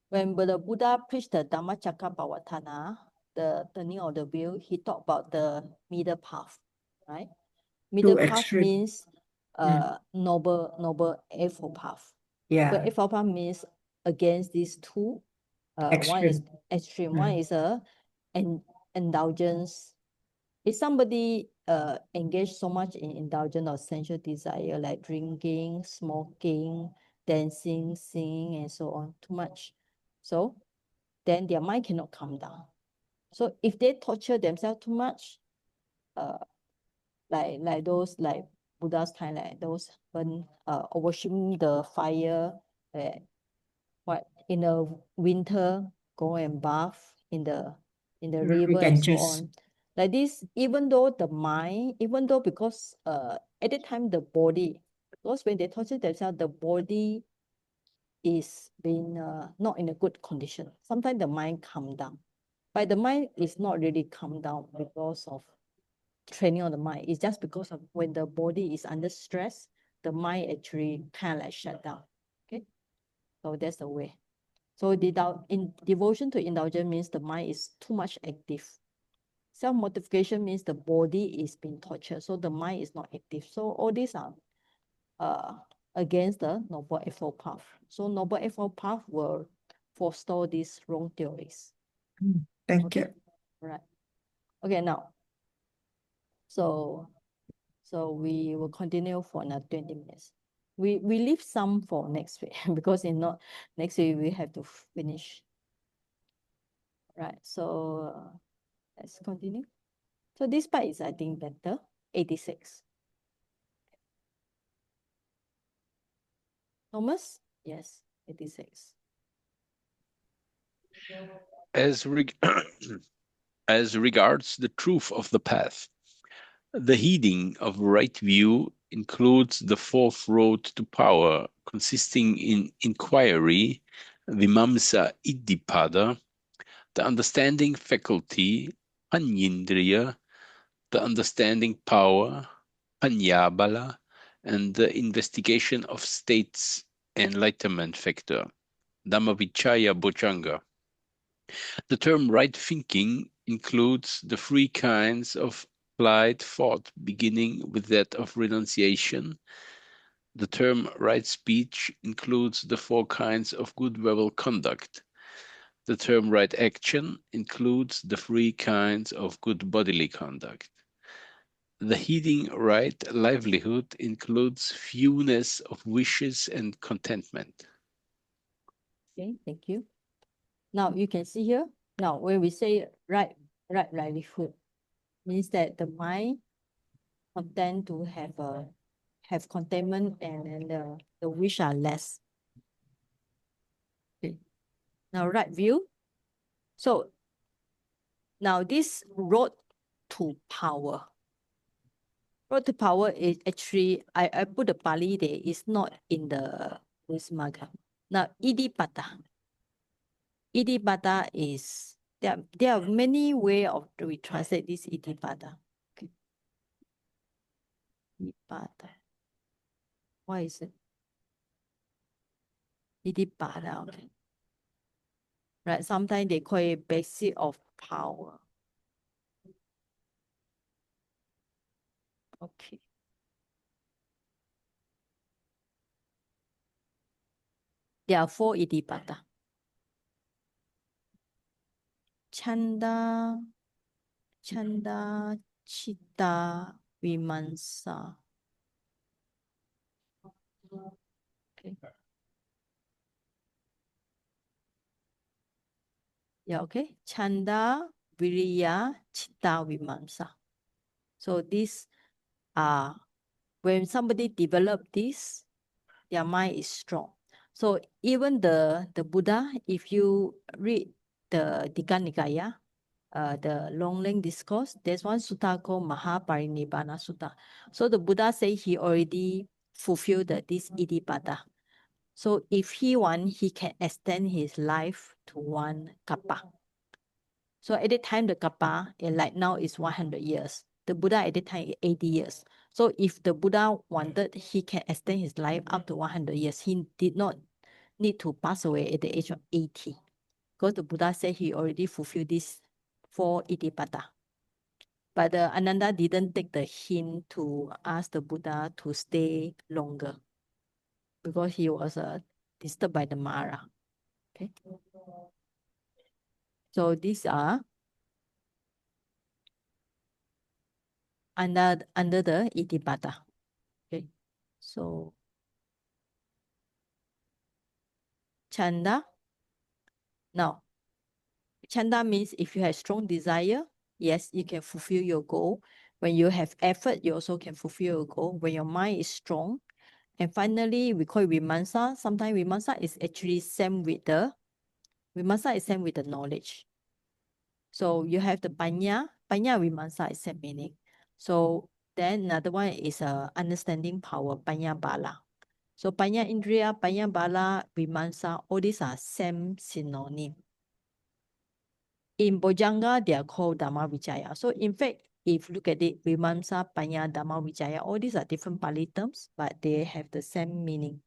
when the Buddha preached the Dhammacakkappavattana, the turning of the wheel, he talked about the middle path, right? Middle path extreme. means noble eightfold path. Noble Yeah, eightfold path means against these two. One is extreme. extreme, one is an indulgence. If somebody engaged so much in indulgence or sensual desire, like drinking, smoking, dancing, singing, and so on, too much, so then their mind cannot calm down. So if they torture themselves too much, like those like Buddha's time, like those burn worshiping the fire, what in the winter go and bath in the We river can and so choose. on. Like this, even though the mind, even though because at the time the body, because when they torture themselves, the body is being not in a good condition. Sometimes the mind calm down, but the mind is not really calm down because of training of the mind. It's just because of when the body is under stress, the mind actually kind of like shut down. Okay, so that's the way. So in devotion to indulgence means the mind is too much active. Self-mortification means the body is being tortured, so the mind is not active. So all these are against the Noble Eightfold Path. So Noble Eightfold Path will forestall these wrong theories. Thank you. Right. Okay, now. So we will continue for another 20 minutes. We leave some for next week because if not, next week we have to finish. Right, so let's continue. So this part is, I think, better. 86. Thomas? Yes, 86. As regards the truth of the path, the heeding of right view includes the fourth road to power, consisting in inquiry, vimamsa iddipada, the understanding faculty, panyindriya, the understanding power, panyabala, and the investigation of states enlightenment factor, Dhammavichaya Bojjhanga. The term right thinking includes the three kinds of applied thought, beginning with that of renunciation. The term right speech includes the four kinds of good verbal conduct. The term right action includes the three kinds of good bodily conduct. The heeding right livelihood includes fewness of wishes and contentment. Okay, thank you. Now you can see here. Now when we say right livelihood, means that the mind content to have contentment and the wish are less. Okay. Now right view. So now this road to power. Road to power is actually, I put the Pali there, it's not in the Visuddhimagga. Now Iddhipada. Iddhipada is, there are many ways of we translate this Iddhipada. Okay. Iddhipada. Why is it? Iddhipada, okay. Right, sometimes they call it basic of power. Okay. There are 4 Iddhipada. Chanda, Chitta, Vimansa. Okay. Yeah, okay. Chanda, Viriya, Chitta, Vimansa. So these are, when somebody develop this, their mind is strong. So even the Buddha, if you read the Digha Nikaya, the long-length discourse, there's one sutta called Mahaparinibbana Sutta. So the Buddha say he already fulfilled this Iddhipada. So if he want, he can extend his life to 1 kappa. So at the time, the kappa, like now, is 100 years. The Buddha at the time is 80 years. So if the Buddha wanted, he can extend his life up to 100 years. He did not need to pass away at the age of 80. Because the Buddha said he already fulfilled this 4 Iddhipada. But Ananda didn't take the hint to ask the Buddha to stay longer because he was disturbed by the Mara. Okay. So these are under the Iddhipada. Okay. So Chanda. Now, Chanda means if you have strong desire, yes, you can fulfill your goal. When you have effort, you also can fulfill your goal. When your mind is strong. And finally, we call it Vimamsa. Sometimes Vimamsa is actually same with the knowledge. So you have the Panya Vimamsa is same meaning. So then another one is understanding power, Panya Bala. So Panya Indriya, Panya Bala, Vimamsa, all these are same synonym. In Bojjhanga, they are called Dhamma Vicaya. So in fact, if you look at it, Vimamsa, Panya, Dhamma Vicaya, all these are different Pali terms, but they have the same meaning.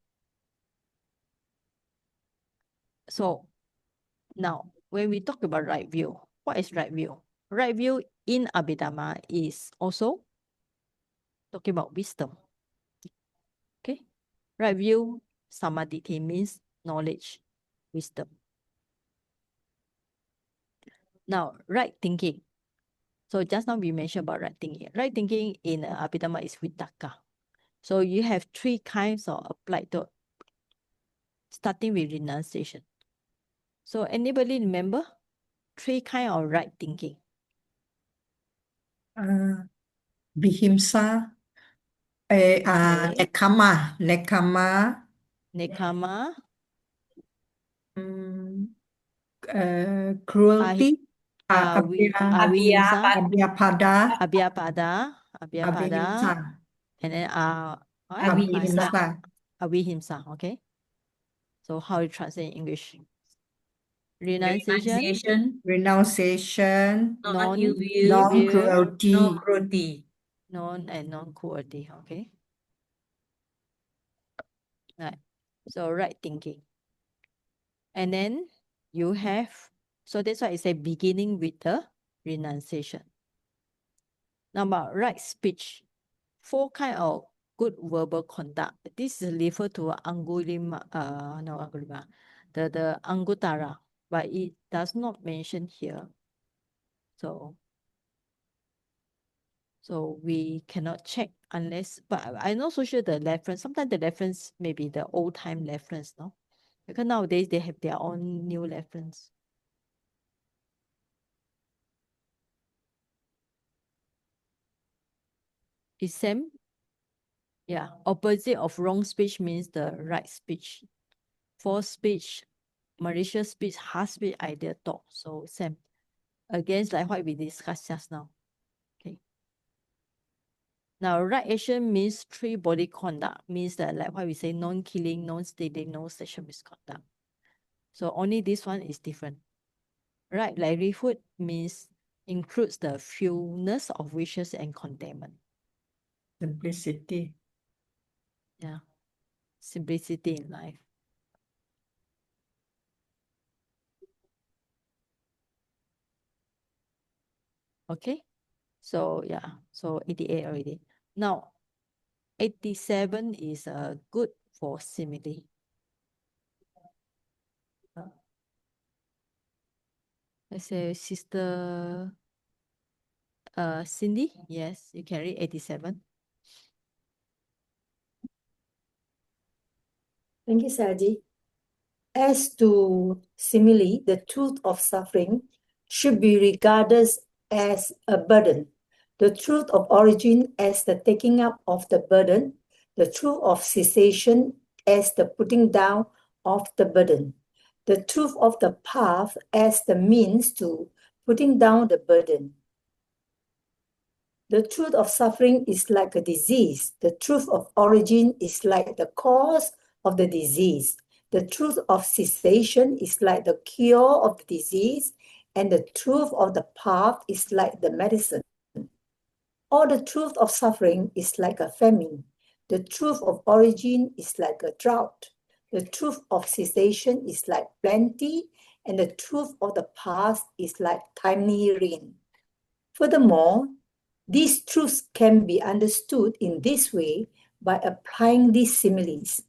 So now, when we talk about right view, what is right view? Right view in Abhidhamma is also talking about wisdom. Okay? Right view, samadhi means knowledge, wisdom. Now, right thinking. So just now we mentioned about right thinking. Right thinking in Abhidhamma is Vitakka. So you have 3 kinds of applied thought, starting with renunciation. So anybody remember 3 kinds of right thinking? Vihimsa, Okay. nekama, Nekama, cruelty, Avihimsa, abhyapada, Abhyapada, and then what? Avihimsa. Avihimsa, okay? So how you translate in English? Renunciation, Renunciation, non-cruelty, non-cruelty. non-cruelty, okay? Right. So right thinking. And then you have, so that's why I say beginning with the renunciation. Now about right speech. 4 kind of good verbal conduct. This is referred to the Anguttara, but it does not mention here. So we cannot check unless, but I'm not so sure the reference. Sometimes the reference may be the old time reference, no? Because nowadays they have their own new reference. Is same? Yeah, opposite of wrong speech means the right speech. False speech, malicious speech, harsh speech, idle talk. So same. Against like what we discussed just now. Okay. Now, right action means 3 body conduct, means that like what we say, non-killing, non-stealing, no sexual misconduct. So only this one is different. Right livelihood means includes the fewness of wishes and contentment. Simplicity. Yeah. Simplicity in life. Okay. So yeah, so 88 already. Now, 87 is good for simile. Let's say Sister Cindy, yes, you can read 87. Thank you, Saji. As to simile, the truth of suffering should be regarded as a burden. The truth of origin as the taking up of the burden. The truth of cessation as the putting down of the burden. The truth of the path as the means to putting down the burden. The truth of suffering is like a disease. The truth of origin is like the cause of the disease. The truth of cessation is like the cure of the disease, and the truth of the path is like the medicine. Or the truth of suffering is like a famine. The truth of origin is like a drought. The truth of cessation is like plenty, and the truth of the past is like timely rain. Furthermore, these truths can be understood in this way by applying these similes.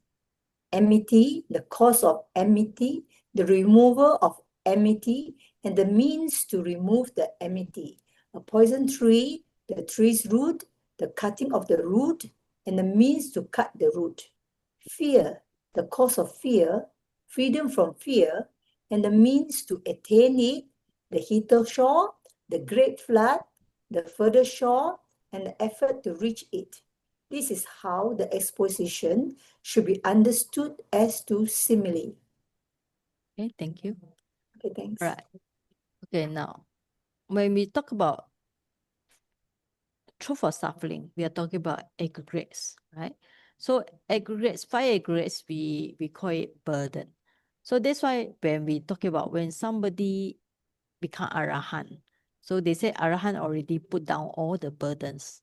Enmity, the cause of enmity, the remover of enmity, and the means to remove the enmity. A poison tree, the tree's root, the cutting of the root, and the means to cut the root. Fear, the cause of fear, freedom from fear, and the means to attain it, the hither shore, the great flood, the further shore, and the effort to reach it. This is how the exposition should be understood as to simile. Okay, thank you. Okay, thanks. Right. Okay, now, when we talk about truth or suffering, we are talking about aggregates, right? So aggregates, 5 aggregates, we call it burden. So that's why when we talk about when somebody become Arahant, so they say Arahant already put down all the burdens,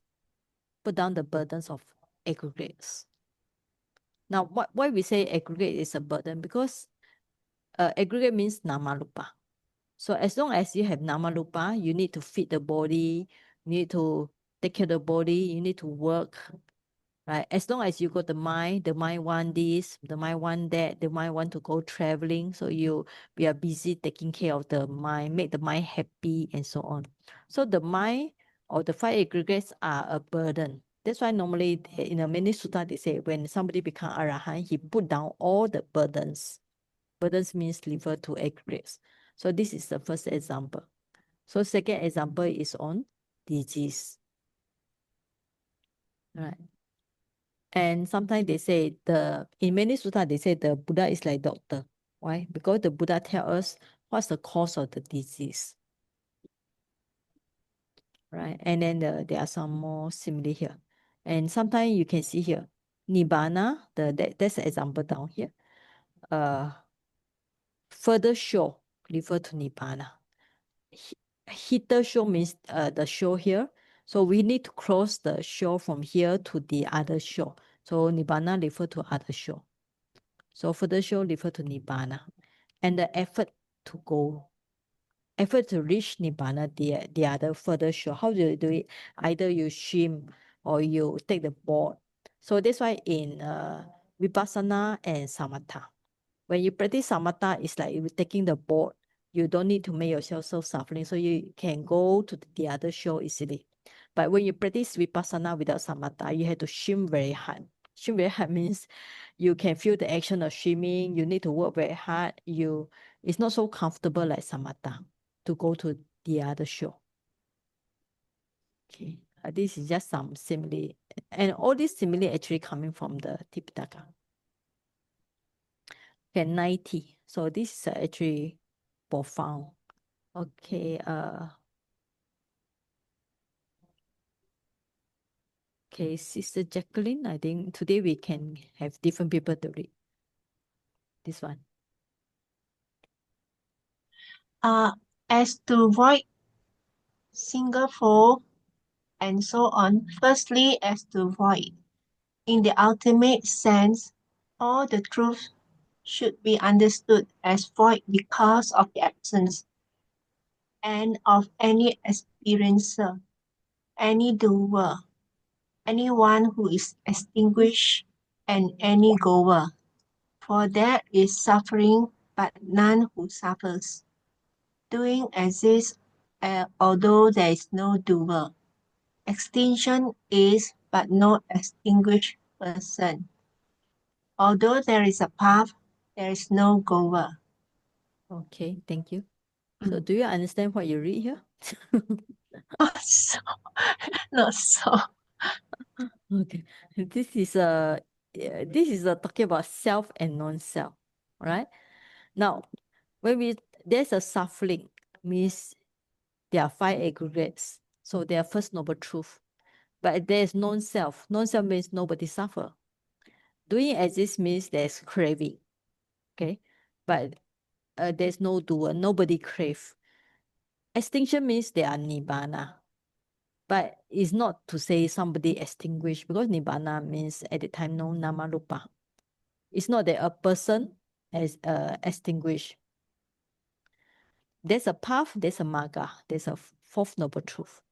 put down the burdens of aggregates. Now, why we say aggregate is a burden? Because aggregate means namarupa. So as long as you have namarupa, you need to feed the body, you need to take care of the body, you need to work, right? As long as you got the mind want this, the mind want that, the mind want to go traveling. So we are busy taking care of the mind, make the mind happy and so on. So the mind or the 5 aggregates are a burden. That's why normally in the many sutta they say when somebody become Arahant, he put down all the burdens. Burdens means refer to aggregates. So this is the first example. So second example is on disease. Right. And sometimes they say in many sutta they say the Buddha is like doctor. Why? Because the Buddha tell us what's the cause of the disease. Right. And then there are some more simile here. And sometimes you can see here, Nibbana, that's the example down here. Further shore refer to Nibbana. Hither shore means the shore here. So we need to cross the shore from here to the other shore. So Nibbana refer to other shore. So further shore refer to Nibbana. And the effort to go, effort to reach Nibbana, the other further shore. How do you do it? Either you swim or you take the boat. So that's why in Vipassana and Samatha, when you practice Samatha, it's like you're taking the boat. You don't need to make yourself so suffering, so you can go to the other shore easily. But when you practice Vipassana without Samatha, you have to swim very hard. Swim very hard means you can feel the action of swimming. You need to work very hard. It's not so comfortable like Samatha to go to the other shore. Okay, this is just some simile, and all these simile actually coming from the Tipitaka. Okay, 90. So this is actually profound. Okay, okay, Sister Jacqueline, I think today we can have different people to read this one. As to void, Singapore, and so on. Firstly, as to void. In the ultimate sense, all the truth should be understood as void because of the absence and of any experiencer, any doer, anyone who is extinguished, and any goer. For there is suffering, but none who suffers. Doing exists, although there is no doer. Extinction is, but no extinguished person. Although there is a path, there is no goer. Okay, thank you. So do you understand what you read here? Not so. Not so. Okay, this is talking about self and non-self, right? Now, when there's a suffering, means there are 5 aggregates. So they are first noble truth. But there is non-self. Non-self means nobody suffer. Doing exist means there's craving. Okay, but there's no doer. Nobody crave. Extinction means there are nibbana. But it's not to say somebody extinguished, because nibbana means at the time no namarupa. It's not that a person is extinguished. There's a path, there's a magga, there's a fourth noble truth.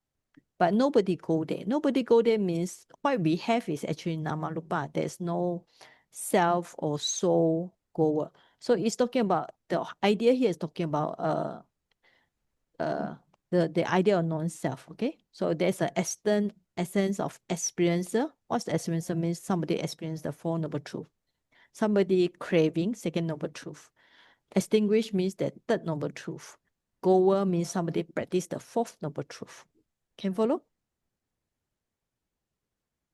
But nobody go there. Nobody go there means what we have is actually namarupa. There's no self or soul goer. So it's talking about, the idea here is talking about the idea of non-self. Okay, so there's an essence of experiencer. What's the experiencer means? Somebody experienced the four noble truth. Somebody craving, second noble truth. Extinguish means that third noble truth. Goer means somebody practice the fourth noble truth. Can follow?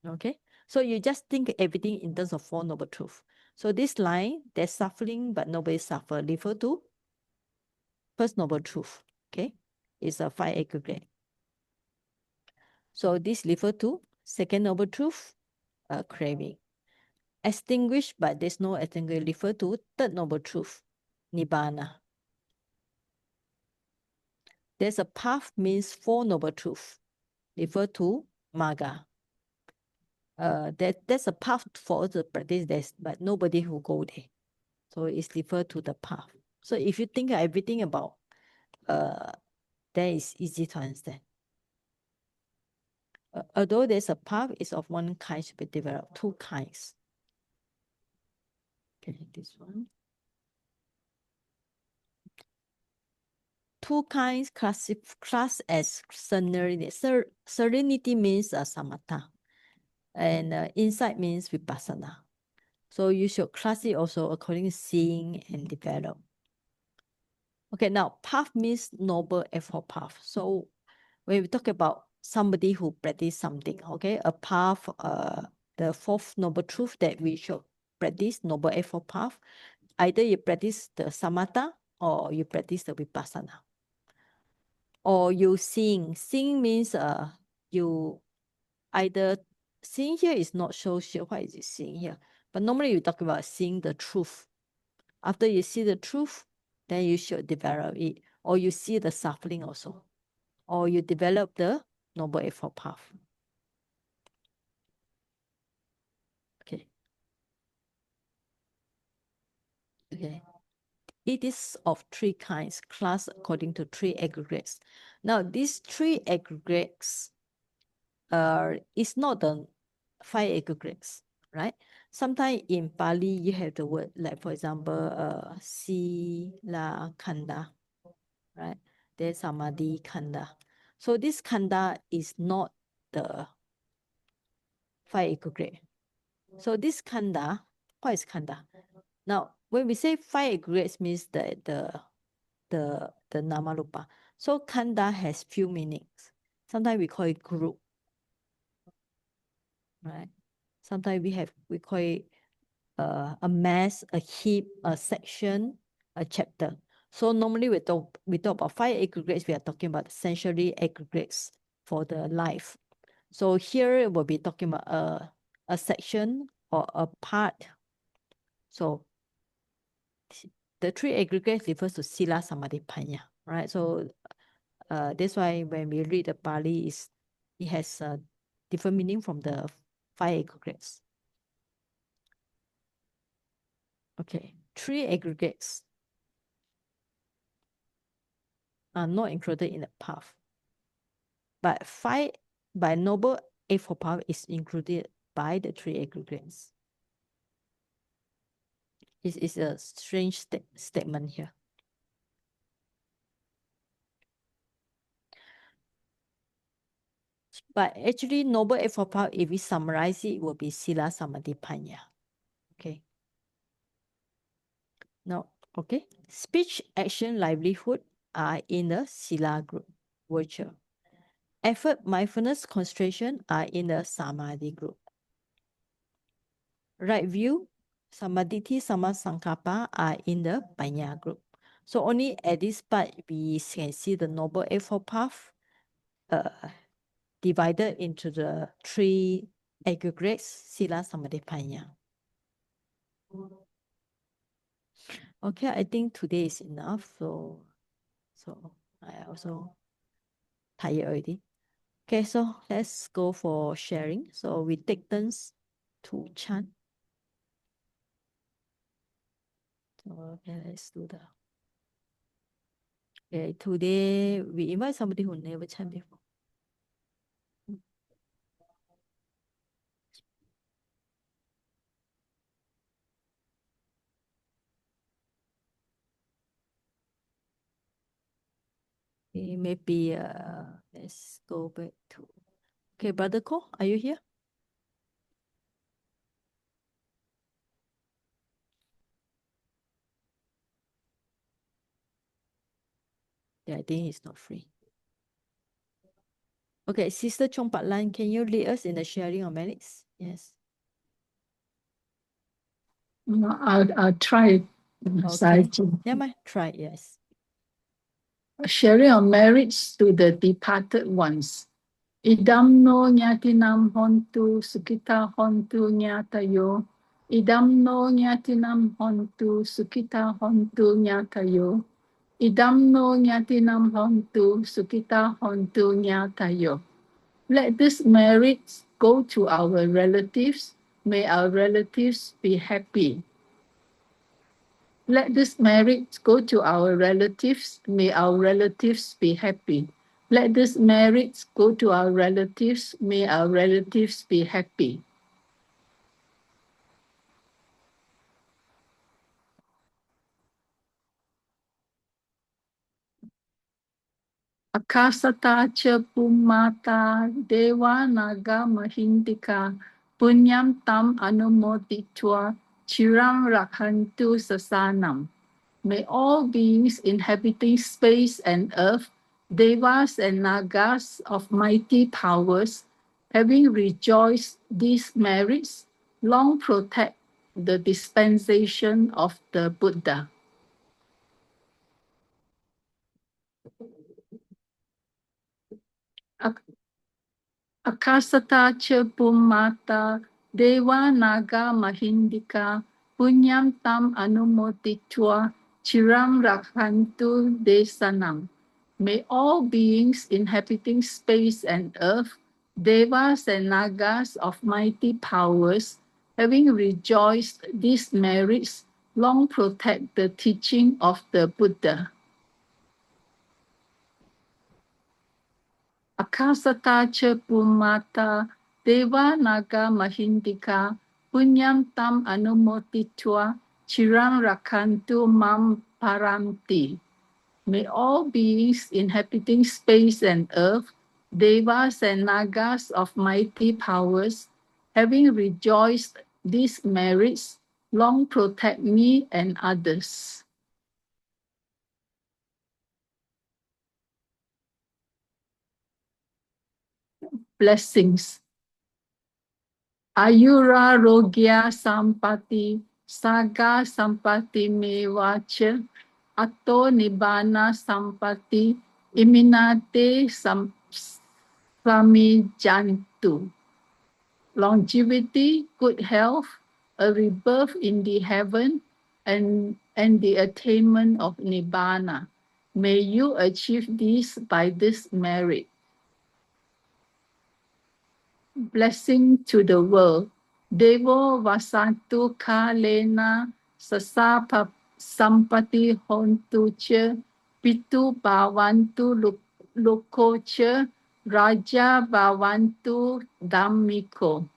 Okay, so you just think everything in terms of four noble truth. So this line, there's suffering but nobody suffer, refer to first noble truth. Okay, it's a five aggregate. So this refer to second noble truth, craving. Extinguished but there's no extinguish, refer to third noble truth, nibbana. There's a path means four noble truth, refer to magga. There's a path for us to practice this, but nobody who go there. So it's referred to the path. So if you think everything about, then it's easy to understand. Although there's a path, it's of one kind to be developed, two kinds. Okay, this one. Two kinds class as serenity. Serenity means samatha, and insight means vipassana. So you should class it also according to seeing and develop. Okay, now path means noble effort path. So when we talk about somebody who practice something, okay, a path, the fourth noble truth that we should practice, noble effort path, either you practice the samatha or you practice the vipassana. Or you sing. Sing means you either, seeing here is not so sure what is it seeing here. But normally you talk about seeing the truth. After you see the truth, then you should develop it. Or you see the suffering also. Or you develop the noble effort path. Okay. Okay. It is of three kinds, class according to three aggregates. Now, these three aggregates is not the five aggregates, right? Sometimes in Pali, you have the word, like for example, Sila Kanda, right? There's Samadhi Kanda. So this Kanda is not the five aggregate. So this Kanda, what is Kanda? Now, when we say five aggregates means the Namarupa. So Kanda has few meanings. Sometimes we call it group, right? Sometimes we call it a mass, a heap, a section, a chapter. So normally we talk about five aggregates. We are talking about sensory aggregates for the life. So here we'll be talking about a section or a part. So the three aggregates refers to Sila Samadhi Panya, right? So that's why when we read the Pali, it has a different meaning from the five aggregates. Okay, three aggregates are not included in the path, but five by noble eightfold path is included by the three aggregates. This is a strange statement here. But actually, noble eightfold path, if we summarize it, will be Sila Samadhi Panya. Okay. Now, okay. Speech, action, livelihood are in the Sila group, virtue. Effort, mindfulness, concentration are in the Samadhi group. Right view, Samadhi, Sama Sankappa are in the Panya group. So only at this part, we can see the Noble Eightfold Path divided into the three aggregates, Sila, Samadhi, Panya. Okay, I think today is enough. So I also tired already. Okay, so let's go for sharing. So we take turns to chant. So, okay, let's do that. Okay, today we invite somebody who never chant before. Okay, maybe let's go back to. Okay, Brother Ko, are you here? Yeah, I think he's not free. Okay, Sister Chong Pat Lan, can you lead us in the sharing of merits? Yes. I'll try. Okay. Never mind. Try, yes. Sharing of merits to the departed ones. Idam no nyatinam hontu sukita hontu nyatayo. Idam no nyatinam hontu sukita hontu nyatayo. Idam no nyatinam hontu sukita hontu nyatayo. Let these merits go to our relatives. May our relatives be happy. Let this merit go to our relatives. May our relatives be happy. Let this merit go to our relatives. May our relatives be happy. Akasata cha pumata dewa naga mahindika punyam tam anumoditwa chirang rakhantu sasanam. May all beings inhabiting space and earth, devas and nagas of mighty powers, having rejoiced these merits, long protect the dispensation of the Buddha. Akasata cha pumata deva naga mahindika punyam tam anumotitwa chiram rakhantu desanam. May all beings inhabiting space and earth, devas and nagas of mighty powers, having rejoiced these merits, long protect the teaching of the Buddha. Akasata cha pumata deva naga mahindika punyam tam anumotitwa chiram rakantu mam paranti. May all beings inhabiting space and earth, devas and nagas of mighty powers, having rejoiced these merits, long protect me and others. Blessings. Ayura rogya sampati, saga sampati mevacha, atto nibbana sampati, iminate samijantu. Longevity, good health, a rebirth in the heaven, and the attainment of nibbana. May you achieve this by this merit. Blessing to the world. Devo vasantu kalena sasapa sampati hontu cha pitu bhavantu lokocha raja bhavantu dhammiko.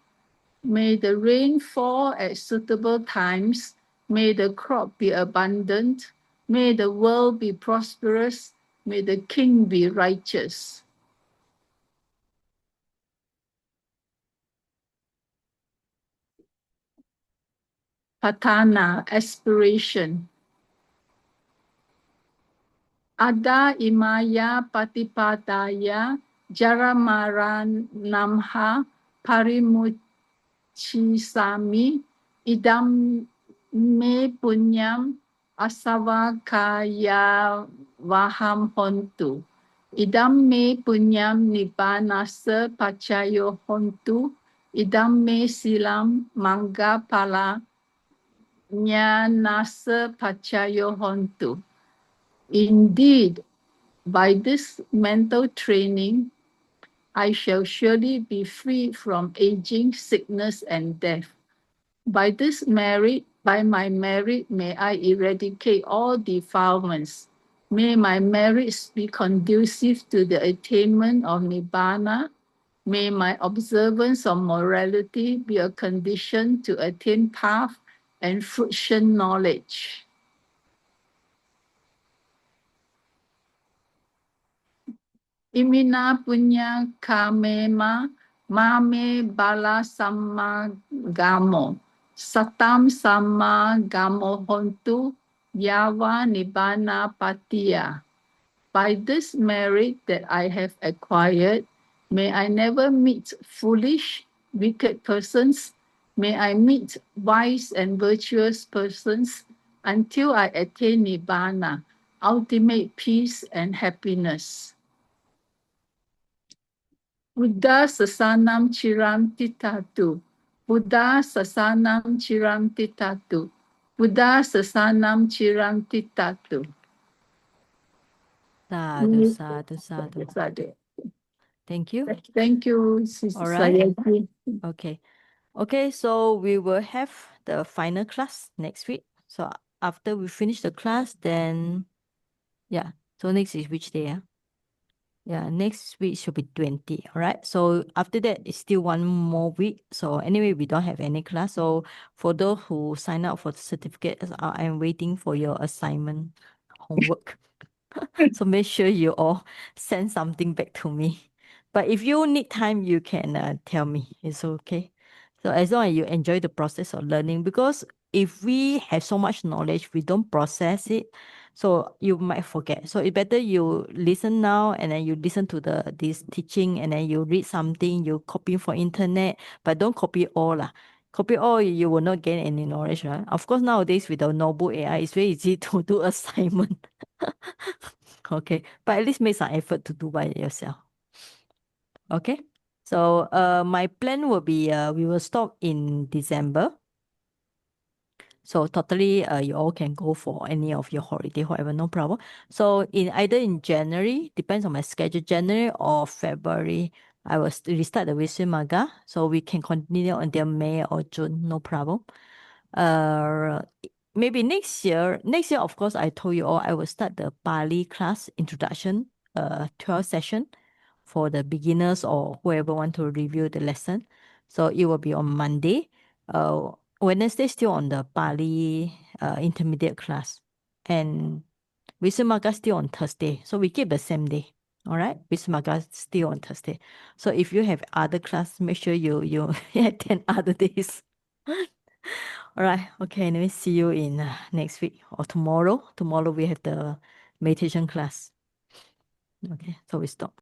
May the rain fall at suitable times. May the crop be abundant. May the world be prosperous. May the king be righteous. Patana, aspiration. Ada imaya patipadaya jaramaranamha parimuchisami idam me punyam asavakaya vaham hontu. Idam me punyam nibbanasa pacayo hontu. Idam me silam mangga pala Nyanasa pacayo hontu. Indeed, by this mental training, I shall surely be free from aging, sickness, and death. By this merit, By my merit, may I eradicate all defilements. May my merits be conducive to the attainment of Nibbana. May my observance of morality be a condition to attain path and fruition knowledge. Imina punya kamema mame bala sama gamo satam sama gamo hontu yawa nibbana patiya. By this merit that I have acquired, may I never meet foolish, wicked persons. May I meet wise and virtuous persons until I attain Nibbana, ultimate peace and happiness. Buddha sasanam chiram titatu. Buddha sasanam chiram titatu. Buddha sasanam chiram titatu. Sadhu, sadhu, sadhu. Sadhu. Thank you. Thank you, Sister All right. Sayati. Okay. Okay, so we will have the final class next week. So after we finish the class, then yeah. So next is which day? Yeah, next week should be 20. All right. So after that, it's still one more week. So anyway, we don't have any class. So for those who sign up for the certificate, I'm waiting for your assignment homework. So make sure you all send something back to me. But if you need time, you can tell me. It's okay. So as long as you enjoy the process of learning, because if we have so much knowledge, we don't process it, so you might forget. So it's better you listen now and then you listen to this teaching and then you read something, you copy for internet, but don't copy all lah. Copy all, you will not gain any knowledge, right? Of course, nowadays with the notebook AI, it's very easy to do assignment. Okay, but at least make some effort to do by yourself. Okay, so my plan will be we will stop in December. So totally you all can go for any of your holiday, whatever, no problem. So either in January, depends on my schedule, January or February, I will restart the Visuddhimagga. So we can continue until May or June, no problem. Maybe next year, of course, I told you all, I will start the Pali class introduction, 12 session for the beginners or whoever want to review the lesson. So it will be on Monday. Wednesday still on the Pali intermediate class. And Visuddhimagga still on Thursday. So we keep the same day. All right, Visuddhimagga still on Thursday. So if you have other class, make sure you attend other days. All right. Okay. Let me see you in next week or tomorrow. Tomorrow we have the meditation class. Okay. So we stop.